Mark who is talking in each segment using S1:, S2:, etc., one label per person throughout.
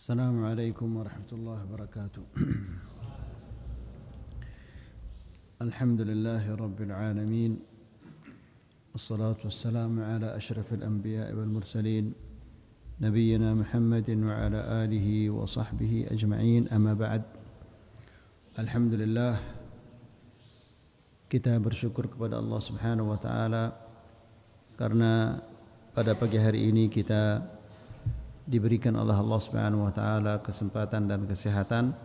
S1: السلام عليكم ورحمة الله وبركاته. الحمد لله رب العالمين، والصلاة والسلام على أشرف الأنبياء والمرسلين نبينا محمد وعلى آله وصحبه أجمعين. أما بعد, Alhamdulillah, kita bersyukur kepada Allah Subhanahu wa Ta'ala karena pada pagi hari ini kita diberikan oleh Allah Subhanahu wa Ta'ala kesempatan dan kesehatan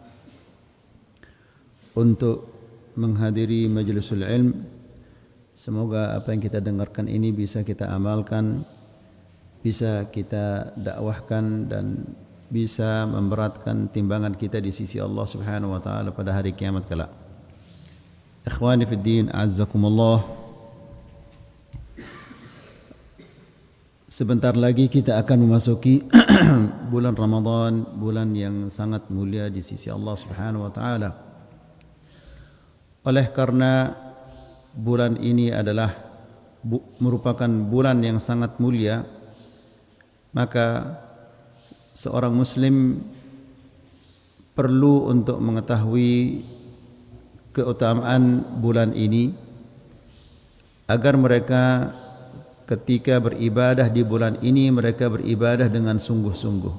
S1: untuk menghadiri majlisul ilm. Semoga apa yang kita dengarkan ini bisa kita amalkan, bisa kita dakwahkan, dan bisa memberatkan timbangan kita di sisi Allah Subhanahu wa Ta'ala pada hari kiamat kelak. Ikhwani fid din, a'azzakumullah. Sebentar lagi kita akan memasuki bulan Ramadan, bulan yang sangat mulia di sisi Allah Subhanahu wa Ta'ala. Oleh karena bulan ini adalah merupakan bulan yang sangat mulia, maka seorang muslim perlu untuk mengetahui keutamaan bulan ini agar mereka ketika beribadah di bulan ini mereka beribadah dengan sungguh-sungguh.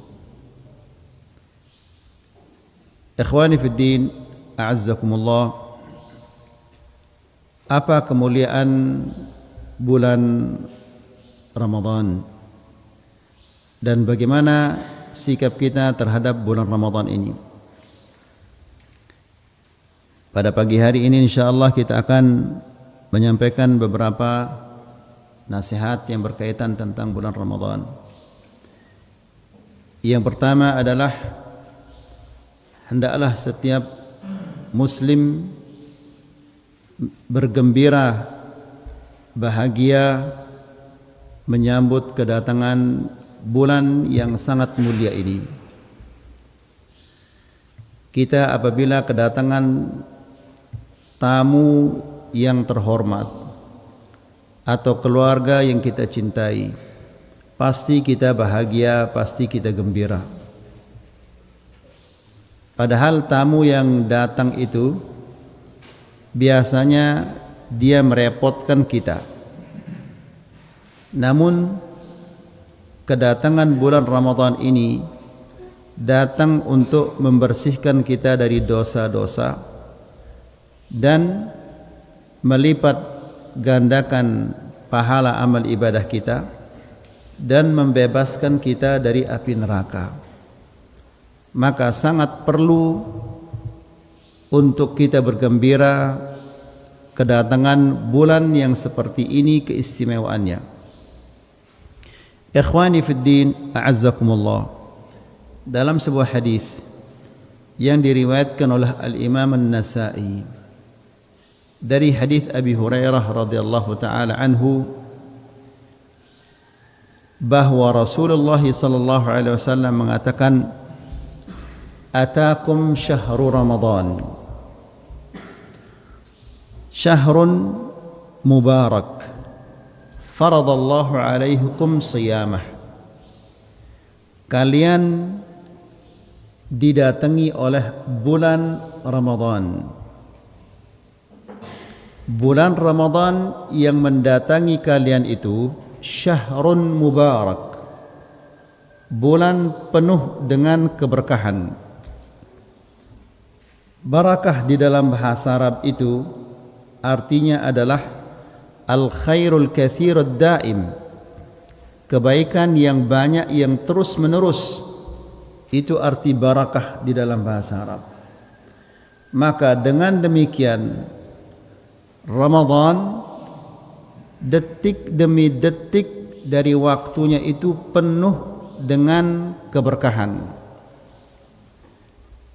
S1: Ikhwani fid din, a'azzakumullah. Apa kemuliaan bulan Ramadan dan bagaimana sikap kita terhadap bulan Ramadan ini? Pada pagi hari ini insyaallah kita akan menyampaikan beberapa nasihat yang berkaitan tentang bulan Ramadan. Yang pertama adalah hendaklah setiap muslim bergembira, bahagia menyambut kedatangan bulan yang sangat mulia ini. Kita apabila kedatangan tamu yang terhormat atau keluarga yang kita cintai, pasti kita bahagia, pasti kita gembira. Padahal tamu yang datang itu biasanya dia merepotkan kita. Namun kedatangan bulan Ramadan ini datang untuk membersihkan kita dari dosa-dosa dan melipat gandakan pahala amal ibadah kita dan membebaskan kita dari api neraka. Maka sangat perlu untuk kita bergembira kedatangan bulan yang seperti ini, keistimewaannya. Ikhwani fid din, a'azzakumullah. Dalam sebuah hadis yang diriwayatkan oleh Al-Imam An-Nasa'i dari hadis Abi Hurairah radhiyallahu taala anhu bahwa Rasulullah sallallahu alaihi wasallam mengatakan, "Atakum syahrul Ramadan, syahrun mubarak, faradallahu alaikum siyamah." Kalian didatangi oleh bulan Ramadan. Bulan Ramadan yang mendatangi kalian itu syahrun mubarak, bulan penuh dengan keberkahan. Barakah di dalam bahasa Arab itu artinya adalah al-khairul katsirud daim, kebaikan yang banyak yang terus menerus. Itu arti barakah di dalam bahasa Arab. Maka dengan demikian Ramadan detik demi detik dari waktunya itu penuh dengan keberkahan.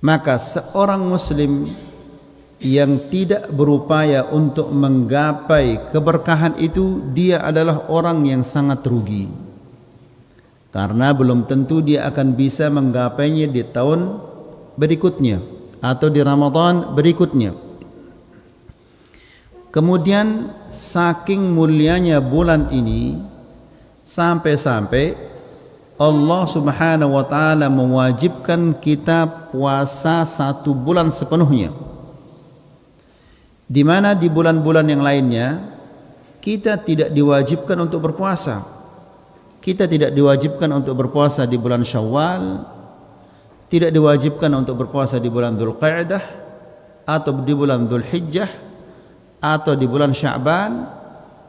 S1: Maka seorang muslim yang tidak berupaya untuk menggapai keberkahan itu, dia adalah orang yang sangat rugi. Karena belum tentu dia akan bisa menggapainya di tahun berikutnya atau di Ramadan berikutnya. Kemudian saking mulianya bulan ini sampai-sampai Allah Subhanahu wa taala mewajibkan kita puasa 1 bulan sepenuhnya. Di mana di bulan-bulan yang lainnya kita tidak diwajibkan untuk berpuasa. Kita tidak diwajibkan untuk berpuasa di bulan Syawal, tidak diwajibkan untuk berpuasa di bulan Dzulqa'dah atau di bulan Dzulhijjah atau di bulan Sya'ban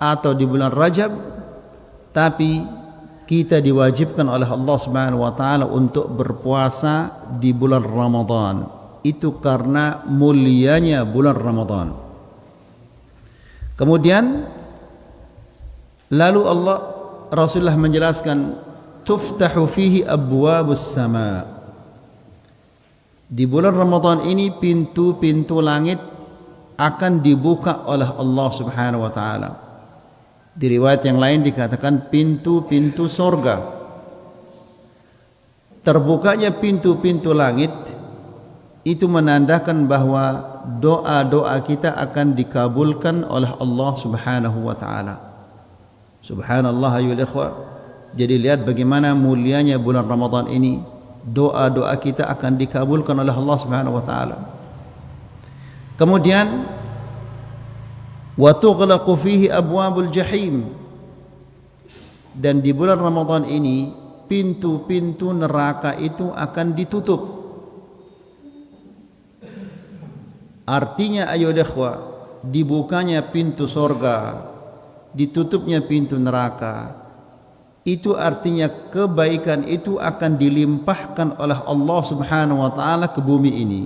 S1: atau di bulan Rajab, tapi kita diwajibkan oleh Allah Subhanahu wa taala untuk berpuasa di bulan Ramadan. Itu karena mulianya bulan Ramadan. Kemudian lalu Rasulullah menjelaskan, tuftahu fihi abwabus sama. Di bulan Ramadan ini pintu-pintu langit akan dibuka oleh Allah Subhanahu wa taala. Di riwayat yang lain dikatakan pintu-pintu sorga. Terbukanya pintu-pintu langit itu menandakan bahwa doa-doa kita akan dikabulkan oleh Allah Subhanahu wa taala. Subhanallah ayyuhal ikhwah. Jadi lihat bagaimana mulianya bulan Ramadan ini. Doa-doa kita akan dikabulkan oleh Allah Subhanahu wa taala. Kemudian wa tughlaqu fihi abwabul jahim. Dan di bulan Ramadan ini pintu-pintu neraka itu akan ditutup. Artinya ayo ikhwah, dibukanya pintu sorga, ditutupnya pintu neraka, itu artinya kebaikan itu akan dilimpahkan oleh Allah Subhanahu wa taala ke bumi ini.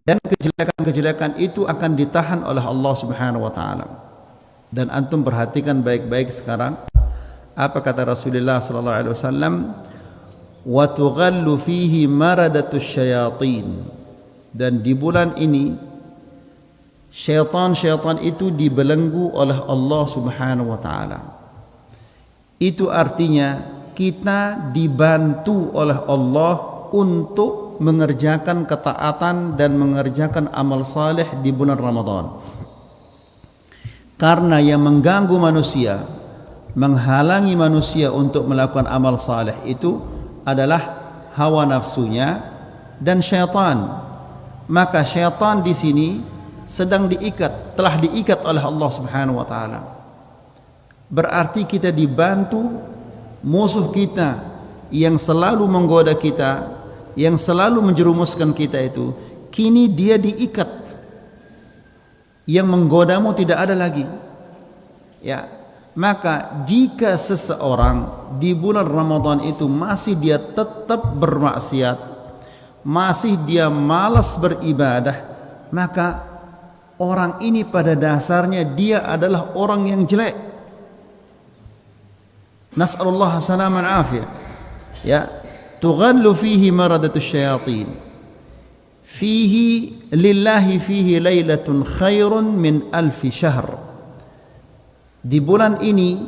S1: Dan kejelekan-kejelekan itu akan ditahan oleh Allah Subhanahu wa taala. Dan antum perhatikan baik-baik sekarang apa kata Rasulullah sallallahu alaihi wasallam, wa tughallu fihi maradatus syayatin. Dan di bulan ini syaitan-syaitan itu dibelenggu oleh Allah Subhanahu wa taala. Itu artinya kita dibantu oleh Allah untuk mengerjakan ketaatan dan mengerjakan amal saleh di bulan Ramadan. Karena yang mengganggu manusia, menghalangi manusia untuk melakukan amal saleh itu adalah hawa nafsunya dan syaitan. Maka syaitan di sini sedang diikat, telah diikat oleh Allah Subhanahu wa taala. Berarti kita dibantu musuh kita yang selalu menggoda kita, yang selalu menjerumuskan kita itu, kini dia diikat. Yang menggodamu tidak ada lagi. Ya, maka jika seseorang di bulan Ramadan itu masih dia tetap bermaksiat, masih dia malas beribadah, maka orang ini pada dasarnya dia adalah orang yang jelek. Nas'alullah salaman afiyah. Ya, tughallu fihi maradatus syayatin. Fihi lillahi fihi lailatun khairun min alfi syahr. Di bulan ini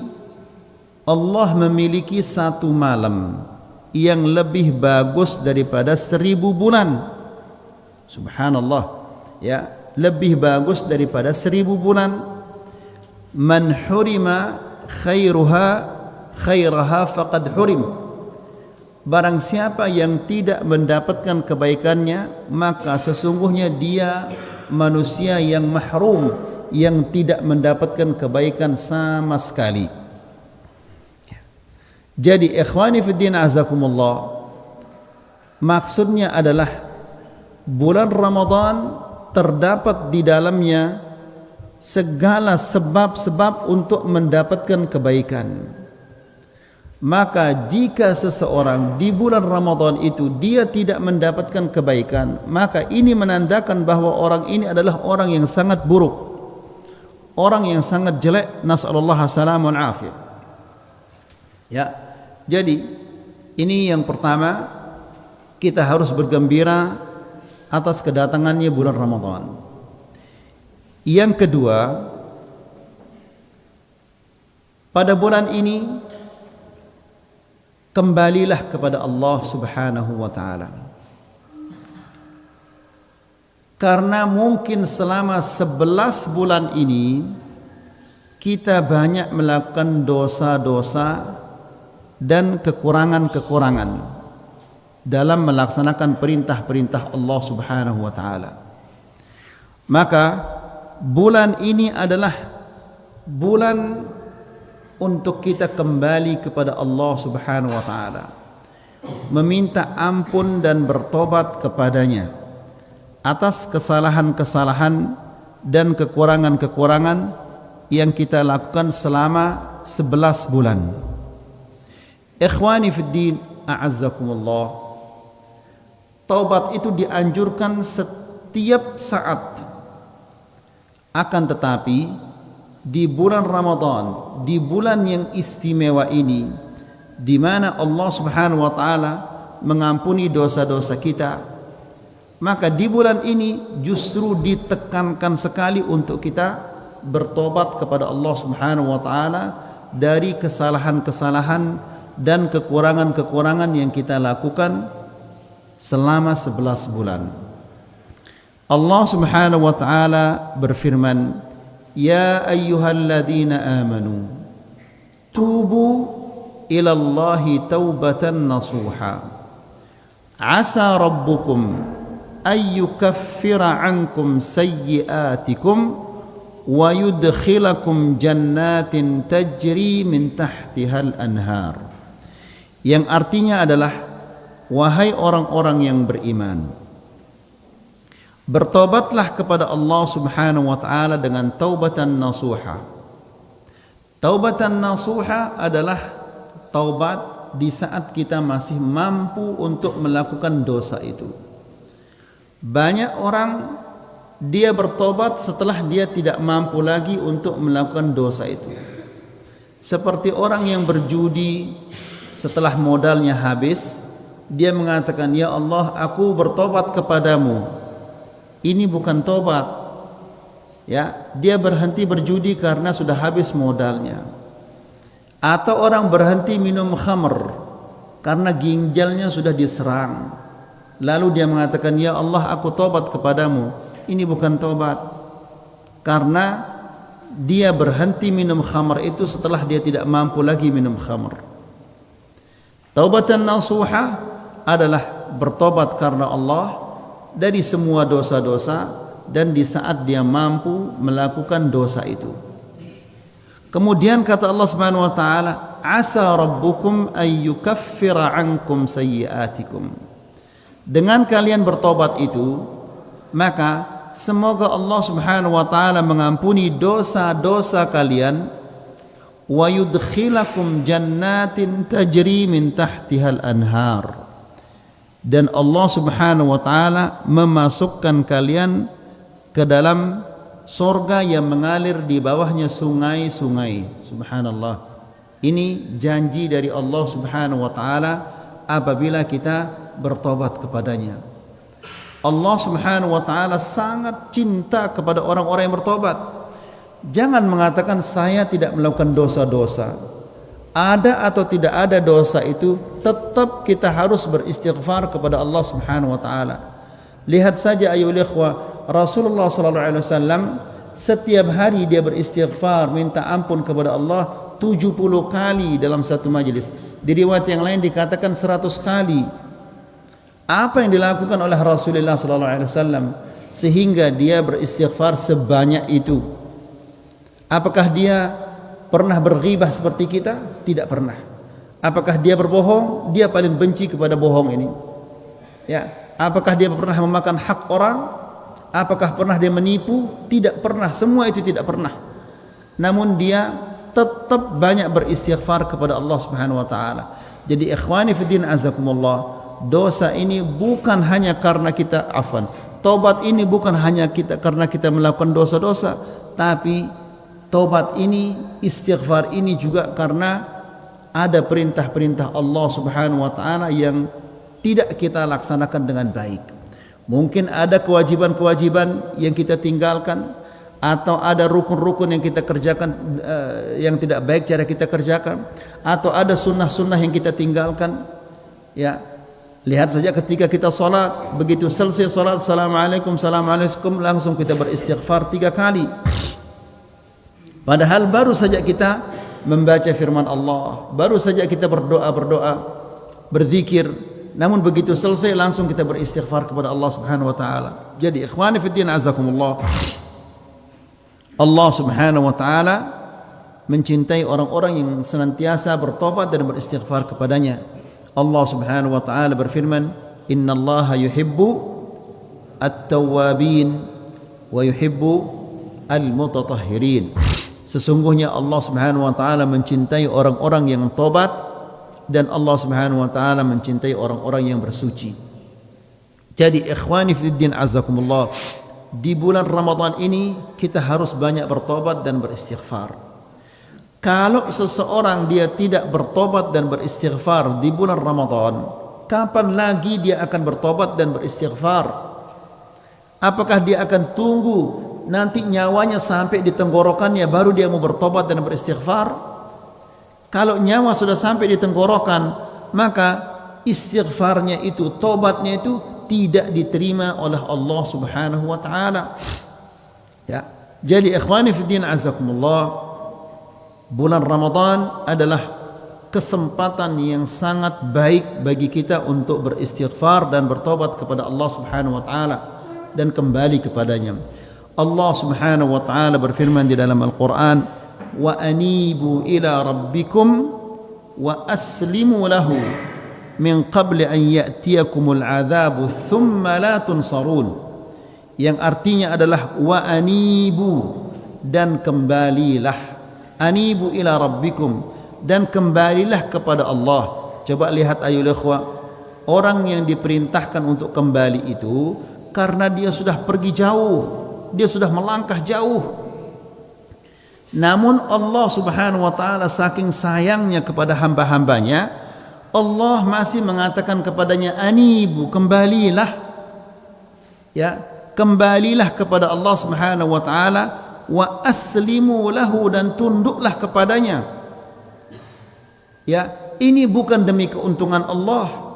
S1: Allah memiliki 1 malam yang lebih bagus daripada 1000 bulan. Subhanallah, ya, lebih bagus daripada 1000 bulan. Man hurima khairaha faqad hurim. Barang siapa yang tidak mendapatkan kebaikannya, maka sesungguhnya dia manusia yang mahrum, yang tidak mendapatkan kebaikan sama sekali. Jadi ikhwani fiddin azakumullah, maksudnya adalah bulan Ramadan terdapat di dalamnya segala sebab-sebab untuk mendapatkan kebaikan. Maka jika seseorang di bulan Ramadan itu dia tidak mendapatkan kebaikan, maka ini menandakan bahwa orang ini adalah orang yang sangat buruk, orang yang sangat jelek. Nas'alullah salamun afiyah. Ya, jadi ini yang pertama, kita harus bergembira atas kedatangannya bulan Ramadan. Yang kedua, pada bulan ini kembalilah kepada Allah Subhanahu wa taala. Karena mungkin selama 11 bulan ini kita banyak melakukan dosa-dosa dan kekurangan-kekurangan dalam melaksanakan perintah-perintah Allah Subhanahu wa taala. Maka bulan ini adalah bulan untuk kita kembali kepada Allah Subhanahu wa taala, meminta ampun dan bertobat kepadanya atas kesalahan-kesalahan dan kekurangan-kekurangan yang kita lakukan selama 11 bulan. Ikhwani fid din, a'azzakumullah, taubat itu dianjurkan setiap saat. Akan tetapi di bulan Ramadan, di bulan yang istimewa ini, di mana Allah Subhanahu wa taala mengampuni dosa-dosa kita, maka di bulan ini justru ditekankan sekali untuk kita bertobat kepada Allah Subhanahu wa taala dari kesalahan-kesalahan dan kekurangan-kekurangan yang kita lakukan selama 11 bulan. Allah Subhanahu wa taala berfirman, "Ya ayyuhalladzina amanu tubu ila Allahi taubatan nasuha. Asa rabbukum ay yukaffira ankum sayyi'atikum wa yudkhilakum jannatin tajri min tahtihal anhar." Yang artinya adalah, wahai orang-orang yang beriman, bertobatlah kepada Allah Subhanahu wa taala dengan taubatan nasuha. Taubatan nasuha adalah taubat di saat kita masih mampu untuk melakukan dosa itu. Banyak orang dia bertobat setelah dia tidak mampu lagi untuk melakukan dosa itu. Seperti orang yang berjudi, setelah modalnya habis, dia mengatakan, "Ya Allah, aku bertobat kepadamu." Ini bukan tobat. Ya, dia berhenti berjudi karena sudah habis modalnya. Atau orang berhenti minum khamr karena ginjalnya sudah diserang. Lalu dia mengatakan, "Ya Allah, aku tobat kepadamu." Ini bukan tobat. Karena dia berhenti minum khamr itu setelah dia tidak mampu lagi minum khamr. Taubatan nasuha adalah bertobat karena Allah dari semua dosa-dosa dan di saat dia mampu melakukan dosa itu. Kemudian kata Allah Subhanahu wa taala, "Asa rabbukum ay yukaffira ankum sayyi'atikum." Dengan kalian bertobat itu, maka semoga Allah Subhanahu wa taala mengampuni dosa-dosa kalian, wa yudkhilakum jannatin tajri min tahtihal anhar. Dan Allah Subhanahu wa taala memasukkan kalian ke dalam surga yang mengalir di bawahnya sungai-sungai. Subhanallah. Ini janji dari Allah Subhanahu wa taala apabila kita bertobat kepadanya. Allah Subhanahu wa taala sangat cinta kepada orang-orang yang bertobat. Jangan mengatakan saya tidak melakukan dosa-dosa. Ada atau tidak ada dosa itu, tetap kita harus beristighfar kepada Allah Subhanahu wa taala. Lihat saja ayyuhal ikhwah, Rasulullah sallallahu alaihi wasallam setiap hari dia beristighfar, minta ampun kepada Allah 70 kali dalam satu majlis. Di riwayat yang lain dikatakan 100 kali. Apa yang dilakukan oleh Rasulullah sallallahu alaihi wasallam sehingga dia beristighfar sebanyak itu? Apakah dia pernah berghibah seperti kita? Tidak pernah. Apakah dia berbohong? Dia paling benci kepada bohong ini. Ya, apakah dia pernah memakan hak orang? Apakah pernah dia menipu? Tidak pernah. Semua itu tidak pernah. Namun dia tetap banyak beristighfar kepada Allah Subhanahu wa taala. Jadi ikhwani fiddin azakumullah, dosa ini bukan hanya karena kita tobat ini bukan hanya karena kita melakukan dosa-dosa, tapi tobat ini, istighfar ini juga karena ada perintah-perintah Allah Subhanahu wa taala yang tidak kita laksanakan dengan baik. Mungkin ada kewajiban-kewajiban yang kita tinggalkan, atau ada rukun-rukun yang kita kerjakan yang tidak baik cara kita kerjakan, atau ada sunnah-sunnah yang kita tinggalkan. Ya, lihat saja ketika kita sholat, begitu selesai sholat, assalamualaikum, assalamualaikum, langsung kita beristighfar 3 kali. Padahal baru saja kita membaca firman Allah, baru saja kita berdoa, berzikir, namun begitu selesai langsung kita beristighfar kepada Allah Subhanahu wa taala. Jadi ikhwani fi din azakumullah, Allah Subhanahu wa taala mencintai orang-orang yang senantiasa bertobat dan beristighfar kepadanya. Allah Subhanahu wa taala berfirman, "Innallaha yuhibbu at-tawwabin wa yuhibbu al-mutatahhirin." Sesungguhnya Allah Subhanahu wa taala mencintai orang-orang yang tobat dan Allah Subhanahu wa taala mencintai orang-orang yang bersuci. Jadi ikhwani fiddin azakumullah, di bulan Ramadan ini kita harus banyak bertobat dan beristighfar. Kalau seseorang dia tidak bertobat dan beristighfar di bulan Ramadan, kapan lagi dia akan bertobat dan beristighfar? Apakah dia akan tunggu nanti nyawanya sampai di tenggorokannya baru dia mau bertobat dan beristighfar? Kalau nyawa sudah sampai di tenggorokan, maka istighfarnya itu, tobatnya itu tidak diterima oleh Allah Subhanahu wa taala. Ya. Jadi ikhwani fiddin azakumullah, bulan Ramadan adalah kesempatan yang sangat baik bagi kita untuk beristighfar dan bertobat kepada Allah Subhanahu wa taala dan kembali kepadanya. Allah Subhanahu wa taala berfirman di dalam Al-Qur'an, "Wa anibu ila rabbikum wa aslimu lahu min qabli an ya'tiyakumul 'adzabu thumma la tunsarun." Yang artinya adalah wa anibu, dan kembalilah. Anibu ila rabbikum, dan kembalilah kepada Allah. Coba lihat ayol ikhwah, orang yang diperintahkan untuk kembali itu karena dia sudah pergi jauh, dia sudah melangkah jauh. Namun Allah Subhanahu wa taala saking sayangnya kepada hamba-hambanya, Allah masih mengatakan kepadanya, anibu, kembalilah. Ya, kembalilah kepada Allah Subhanahu wa taala, wa aslimu lahu, dan tunduklah kepadanya. Ya, ini bukan demi keuntungan Allah.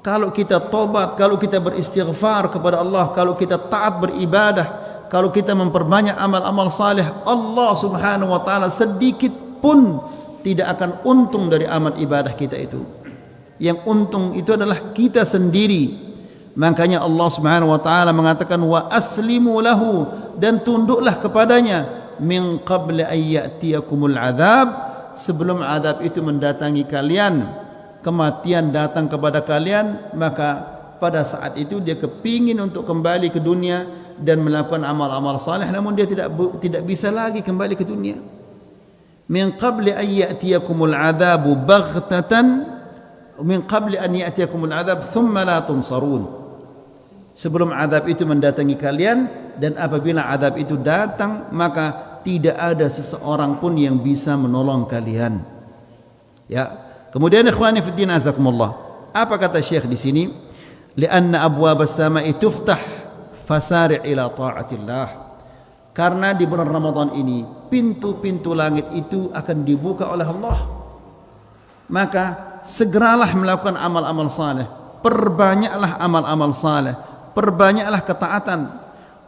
S1: Kalau kita tobat, kalau kita beristighfar kepada Allah, kalau kita taat beribadah, kalau kita memperbanyak amal-amal saleh, Allah Subhanahu wa taala sedikit pun tidak akan untung dari amal ibadah kita itu. Yang untung itu adalah kita sendiri. Makanya Allah Subhanahu wa taala mengatakan wa aslimu lahu, dan tunduklah kepadanya, min qabli an ya'tiyakumul adzab, sebelum azab itu mendatangi kalian. Kematian datang kepada kalian, maka pada saat itu dia kepingin untuk kembali ke dunia dan melakukan amal-amal saleh, namun dia tidak bisa lagi kembali ke dunia. Min qabli an ya'tiyakumul adzabu baghtatan, min qabli an ya'tiyakumul adzab thumma la tunsarun. Sebelum azab itu mendatangi kalian, dan apabila azab itu datang, maka tidak ada seseorang pun yang bisa menolong kalian. Ya. Kemudian ikhwani fi din azakumullah, apa kata Syekh di sini? Lianna abwab as-sama'i tuftah fasari' ila ta'atillah. Karena di bulan Ramadan ini pintu-pintu langit itu akan dibuka oleh Allah. Maka segeralah melakukan amal-amal saleh, perbanyaklah amal-amal saleh, perbanyaklah ketaatan.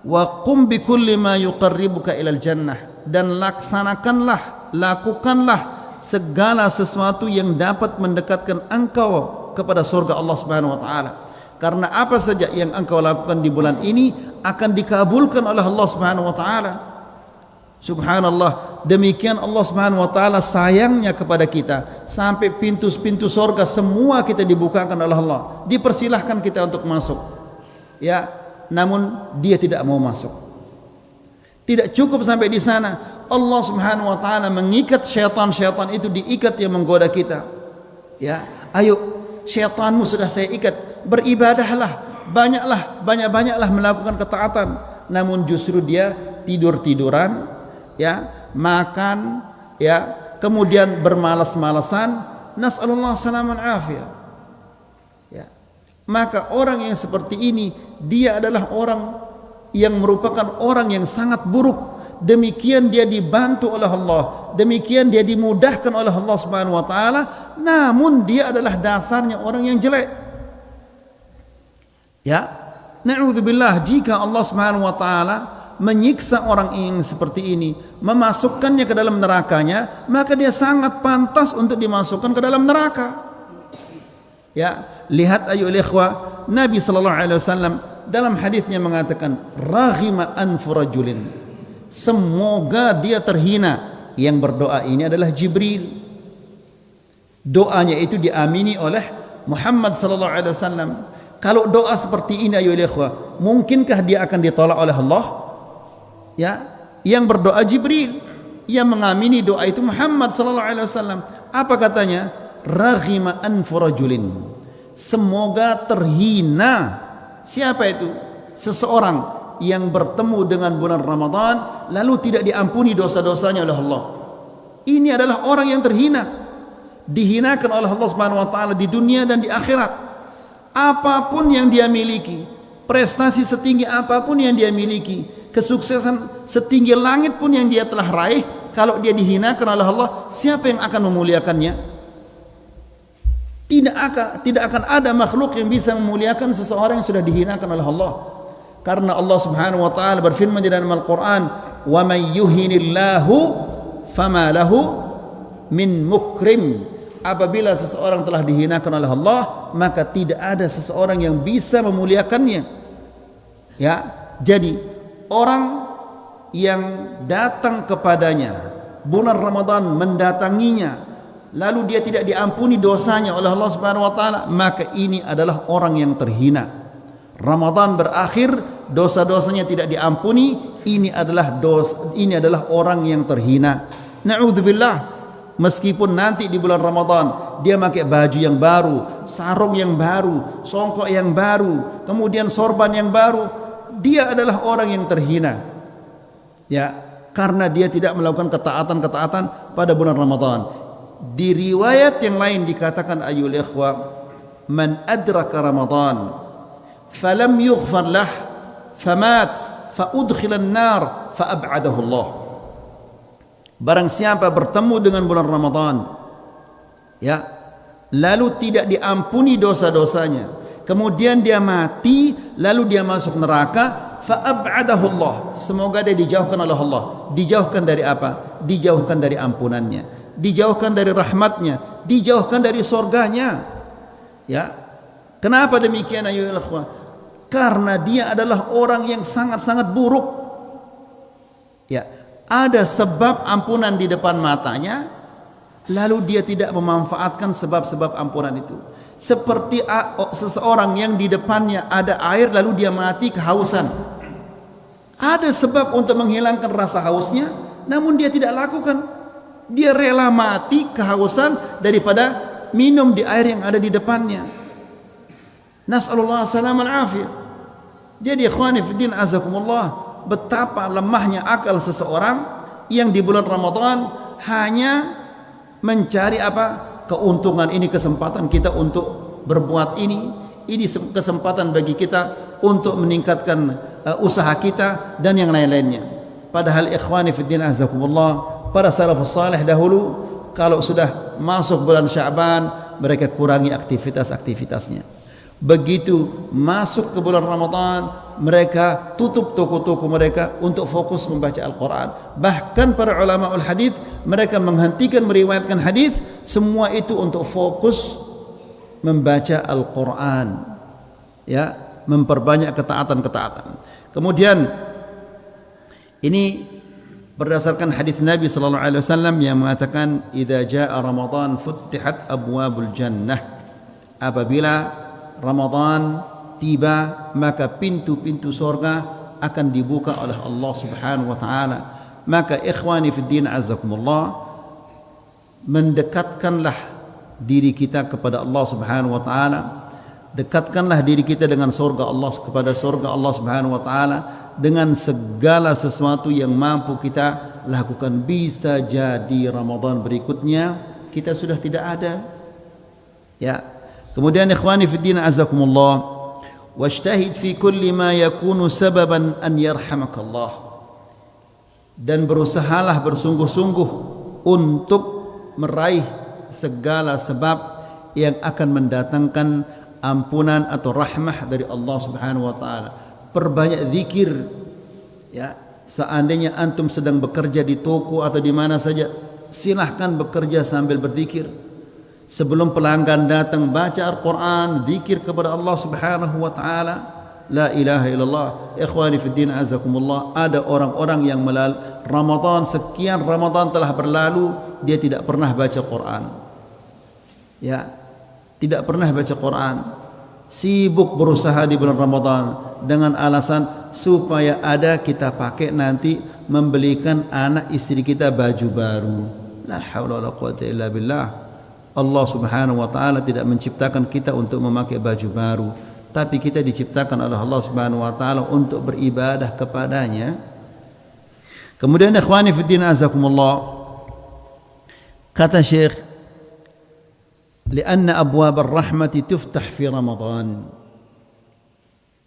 S1: Wa qum bi kulli ma yuqarribuka ilal jannah, dan laksanakanlah, lakukanlah segala sesuatu yang dapat mendekatkan engkau kepada surga Allah Subhanahu wa taala. Karena apa saja yang engkau lakukan di bulan ini akan dikabulkan oleh Allah Subhanahu wa taala. Subhanallah, demikian Allah Subhanahu wa taala sayangnya kepada kita, sampai pintu-pintu surga semua kita dibukakan oleh Allah. Dipersilahkan kita untuk masuk. Ya, namun dia tidak mau masuk. Tidak cukup sampai di sana, Allah Subhanahu wa taala mengikat syaitan-syaitan itu, diikat yang menggoda kita. Ya, ayo syaitanmu sudah saya ikat, beribadahlah, banyak-banyaklah melakukan ketaatan. Namun justru dia tidur-tiduran, ya, makan, ya, kemudian bermalas-malasan. Nas'alullah salaman afiyah. Ya. Maka orang yang seperti ini, dia adalah orang yang merupakan orang yang sangat buruk. Demikian dia dibantu oleh Allah, demikian dia dimudahkan oleh Allah Subhanahu wa taala, namun dia adalah dasarnya orang yang jelek. Ya, na'udzubillah, jika Allah Subhanahu wa taala menyiksa orang yang seperti ini, memasukkannya ke dalam nerakanya, maka dia sangat pantas untuk dimasukkan ke dalam neraka. Ya, lihat ayyuhal ikhwah, Nabi sallallahu alaihi wasallam dalam hadisnya mengatakan, raghima anfu rajulin, semoga dia terhina. Yang berdoa ini adalah Jibril. Doanya itu diamini oleh Muhammad sallallahu alaihi wasallam. Kalau doa seperti ini ayyuhal ikhwah, mungkinkah dia akan ditolak oleh Allah? Ya, yang berdoa Jibril, yang mengamini doa itu Muhammad sallallahu alaihi wasallam. Apa katanya? Raghima anfu rajulin, semoga terhina. Siapa itu? Seseorang yang bertemu dengan bulan Ramadan lalu tidak diampuni dosa-dosanya oleh Allah. Ini adalah orang yang terhina, dihinakan oleh Allah Subhanahu wa taala di dunia dan di akhirat. Apapun yang dia miliki, prestasi setinggi apapun yang dia miliki, kesuksesan setinggi langit pun yang dia telah raih, kalau dia dihinakan oleh Allah, siapa yang akan memuliakannya? Tidak akan ada makhluk yang bisa memuliakan seseorang yang sudah dihinakan oleh Allah. Karena Allah Subhanahu wa taala berfirman di dalam Al-Qur'an, "Wa may yuhinillahu fama lahu min mukrim." Apabila seseorang telah dihinakan oleh Allah, maka tidak ada seseorang yang bisa memuliakannya. Ya, jadi orang yang datang kepadanya bulan Ramadan, mendatanginya, lalu dia tidak diampuni dosanya oleh Allah Subhanahu wa taala, maka ini adalah orang yang terhina. Ramadan berakhir, dosa-dosanya tidak diampuni, ini adalah orang yang terhina. Na'udzubillah. Meskipun nanti di bulan Ramadan dia pakai baju yang baru, sarung yang baru, songkok yang baru, kemudian sorban yang baru, dia adalah orang yang terhina. Ya, karena dia tidak melakukan ketaatan-ketaatan pada bulan Ramadan. Di riwayat yang lain dikatakan ayyuhal ikhwah, man adraka Ramadan falam yughfar lah famat fa udkhila an-nar fa ab'adahu Allah. Barang siapa bertemu dengan bulan Ramadan, ya, lalu tidak diampuni dosa-dosanya, kemudian dia mati, lalu dia masuk neraka, fa ab'adahu Allah, semoga dia dijauhkan oleh Allah. Dijauhkan dari apa? Dijauhkan dari ampunannya, dijauhkan dari rahmatnya, dijauhkan dari surganya. Ya, kenapa demikian ayyuhal ikhwah? Karena dia adalah orang yang sangat-sangat buruk. Ya, ada sebab ampunan di depan matanya, lalu dia tidak memanfaatkan sebab-sebab ampunan itu. Seperti seseorang yang di depannya ada air, lalu dia mati kehausan. Ada sebab untuk menghilangkan rasa hausnya, namun dia tidak lakukan. Dia rela mati kehausan daripada minum di air yang ada di depannya. Nas'alullah salam al-afiyah. Jadi ikhwani fiddin azakumullah, betapa lemahnya akal seseorang yang di bulan Ramadan hanya mencari apa? Keuntungan. Ini kesempatan kita untuk berbuat ini kesempatan bagi kita untuk meningkatkan usaha kita dan yang lain-lainnya. Padahal ikhwani fiddin azakumullah, para salafus salih dahulu kalau sudah masuk bulan Sya'ban, mereka kurangi aktivitas-aktivitasnya. Begitu masuk ke bulan Ramadan, mereka tutup toko-toko mereka untuk fokus membaca Al-Quran. Bahkan para ulama al-hadith, mereka menghentikan meriwayatkan hadith, semua itu untuk fokus membaca Al-Quran, ya, memperbanyak ketaatan-ketaatan. Kemudian ini berdasarkan hadis Nabi sallallahu alaihi wasallam yang mengatakan, idza jaa Ramadan futtihat abwabul jannah. Apabila Ramadan tiba, maka pintu-pintu surga akan dibuka oleh Allah Subhanahu wa taala. Maka ikhwani fid din azzakumullah, mendekatkanlah diri kita kepada Allah Subhanahu wa taala. Dekatkanlah diri kita dengan surga Allah, kepada surga Allah Subhanahu wa taala dengan segala sesuatu yang mampu kita lakukan. Bisa jadi Ramadan berikutnya kita sudah tidak ada. Ya. Kemudian ikhwani fi din azakumullah, wajtahid fi kulli ma yakunu sababan an yarhamakallah. Dan berusahalah bersungguh-sungguh untuk meraih segala sebab yang akan mendatangkan ampunan atau rahmah dari Allah Subhanahu wa taala. Perbanyak zikir, ya, Seandainya antum sedang bekerja di toko atau di mana saja, silahkan bekerja sambil berzikir. Sebelum pelanggan datang, baca Al-Quran, zikir kepada Allah Subhanahu wa ta'ala. La ilaha illallah. Ikhwani fi din azakumullah. Ada orang-orang yang Ramadan, sekian Ramadan telah berlalu, dia tidak pernah baca Quran. Ya, tidak pernah baca Quran. Sibuk berusaha di bulan Ramadan dengan alasan supaya ada kita pakai nanti membelikan anak istri kita baju baru. La haula wala quwwata illa billah. Allah Subhanahu wa ta'ala tidak menciptakan kita untuk memakai baju baru, tapi kita diciptakan oleh Allah Subhanahu wa ta'ala untuk beribadah kepadanya. Kemudian ikhwani fiddin azakumullah, kata Syekh, lianna abwab ar-rahmati tuftah fi Ramadan.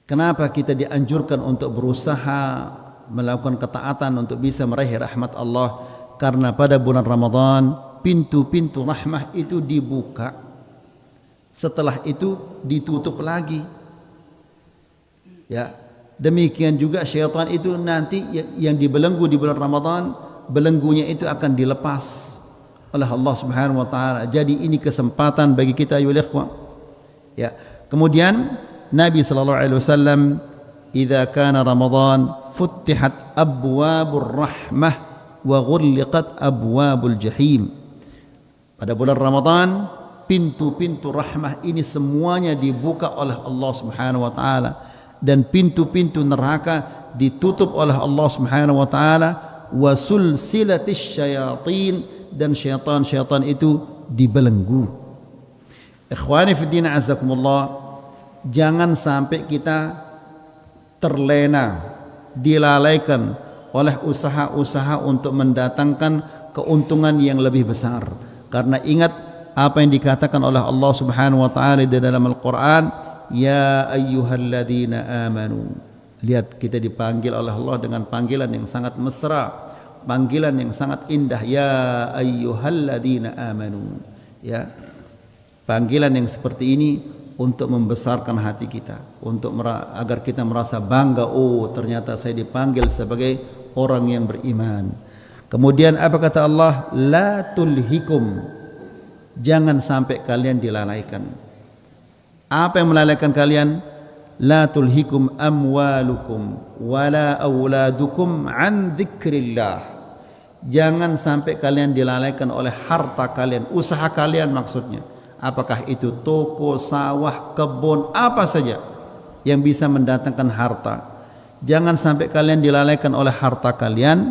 S1: Kenapa kita dianjurkan untuk berusaha melakukan ketaatan untuk bisa meraih rahmat Allah? Karena pada bulan Ramadan pintu-pintu rahmah itu dibuka, setelah itu ditutup lagi. Ya, demikian juga syaitan itu nanti yang dibelenggu di bulan Ramadan, belenggunya itu akan dilepas oleh Allah Subhanahu wa taala. Jadi ini kesempatan bagi kita ayyuhal ikhwah. Ya, kemudian Nabi sallallahu alaihi wasallam, "Idza kana Ramadan futtihat abwabur rahmah wa ghulliqat abwabul jahim." Pada bulan Ramadan, pintu-pintu rahmah ini semuanya dibuka oleh Allah Subhanahu wa taala, dan pintu-pintu neraka ditutup oleh Allah Subhanahu wa taala. Wa sulsilatis syayatin, dan syaitan-syaitan itu dibelenggu. Ikhwani fi din azakumullah, jangan sampai kita terlena, dilalaikan oleh usaha-usaha untuk mendatangkan keuntungan yang lebih besar. Karena ingat apa yang dikatakan oleh Allah Subhanahu wa taala di dalam Al-Qur'an, ya ayyuhalladzina amanu. Lihat, kita dipanggil oleh Allah dengan panggilan yang sangat mesra, panggilan yang sangat indah, ya ayyuhalladzina amanu. Ya, panggilan yang seperti ini untuk membesarkan hati kita, untuk agar kita merasa bangga, oh ternyata saya dipanggil sebagai orang yang beriman. Kemudian apa kata Allah? La tulhikum, jangan sampai kalian dilalaikan. Apa yang melalaikan kalian? La tulhikum amwalukum wala auladukum an dzikrillah. Jangan sampai kalian dilalaikan oleh harta kalian, usaha kalian maksudnya. Apakah itu toko, sawah, kebun, apa saja yang bisa mendatangkan harta. Jangan sampai kalian dilalaikan oleh harta kalian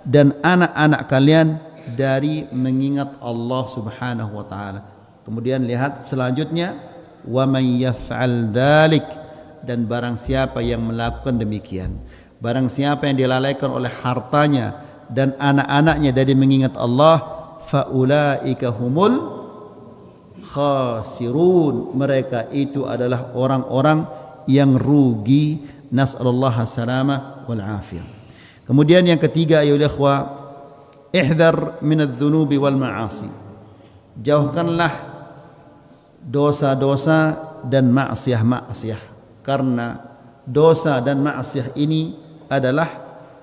S1: dan anak-anak kalian dari mengingat Allah Subhanahu wa taala. Kemudian lihat selanjutnya, wa may yaf'al dzalik, dan barang siapa yang melakukan demikian, barang siapa yang dilalaikan oleh hartanya dan anak-anaknya dari mengingat Allah, faulaika humul khasirun, mereka itu adalah orang-orang yang rugi. Nas'alullah salamah wal afiyah. Kemudian yang ketiga, ayyuhal ikhwah, ihdar minadz-dzunubi wal ma'asi. Jauhkanlah dosa-dosa dan maksiat-maksiat, karena dosa dan maksiat ini adalah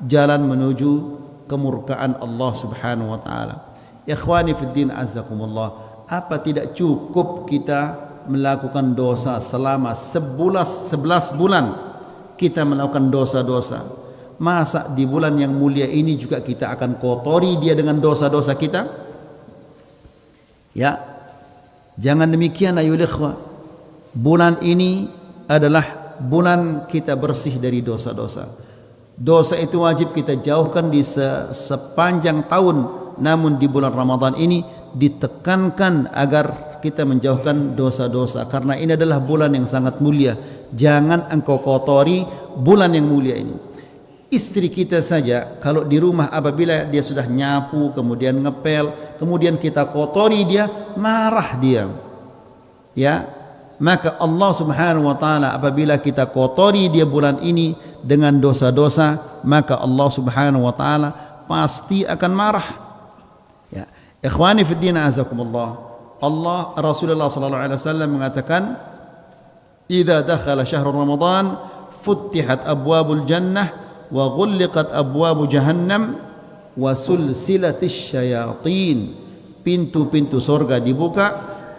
S1: jalan menuju kemurkaan Allah Subhanahu wa taala. Ikhwani fid din azzakumullah, apa tidak cukup kita melakukan dosa selama 11 bulan kita melakukan dosa-dosa? Masa di bulan yang mulia ini juga kita akan kotori dia dengan dosa-dosa kita? Ya, jangan demikian ayyuhal ikhwah. Bulan ini adalah bulan kita bersih dari dosa-dosa. Dosa itu wajib kita jauhkan di sepanjang tahun, namun di bulan Ramadan ini ditekankan agar kita menjauhkan dosa-dosa, karena ini adalah bulan yang sangat mulia. Jangan engkau kotori bulan yang mulia ini. Istri kita saja kalau di rumah, apabila dia sudah nyapu kemudian ngepel, kemudian kita kotori dia, marah dia. Ya, maka Allah Subhanahu wa taala apabila kita kotori dia bulan ini dengan dosa-dosa, maka Allah Subhanahu wa taala pasti akan marah. Ya, ikhwani fid din azakumullah. Allah, Rasulullah sallallahu alaihi wasallam mengatakan, "Idza dakhala syahrul Ramadan futtihat abwabul jannah wa ghulliqat abwabu jahannam wa sulsilatis syayatin. Pintu-pintu surga dibuka,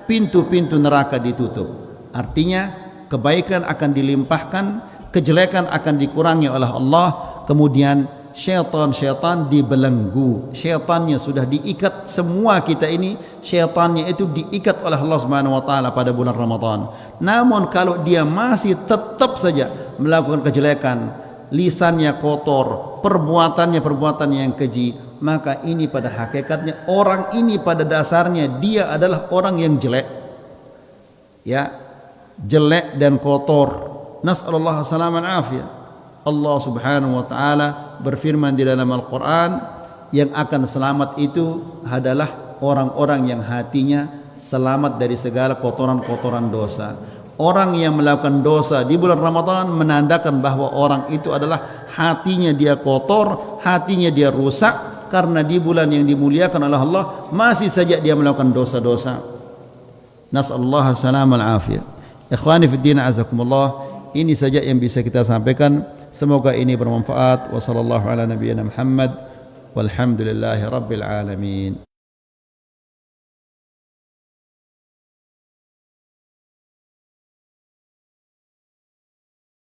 S1: pintu-pintu neraka ditutup. Artinya kebaikan akan dilimpahkan, kejelekan akan dikurangi oleh Allah. Kemudian syaitan dibelenggu. Syaitannya sudah diikat, semua kita ini syaitannya itu diikat oleh Allah Subhanahu wa taala pada bulan Ramadan. Namun kalau dia masih tetap saja melakukan kejelekan, lisannya kotor, perbuatannya perbuatan yang keji, maka ini pada hakikatnya orang ini pada dasarnya dia adalah orang yang jelek. Ya, jelek dan kotor. Nas'alullah salaman afiyah. Allah Subhanahu wa taala berfirman di dalam Al-Qur'an, yang akan selamat itu adalah orang-orang yang hatinya selamat dari segala kotoran-kotoran dosa. Orang yang melakukan dosa di bulan Ramadan menandakan bahwa orang itu adalah hatinya dia kotor, hatinya dia rusak, karena di bulan yang dimuliakan oleh Allah masih saja dia melakukan dosa-dosa. Nas'alullah salamal afiyah. Ikhwani fid din azakumullah, ini saja yang bisa kita sampaikan. Semoga ini bermanfaat. Wassallallahu ala nabiyyina Muhammad walhamdulillahi rabbil alamin.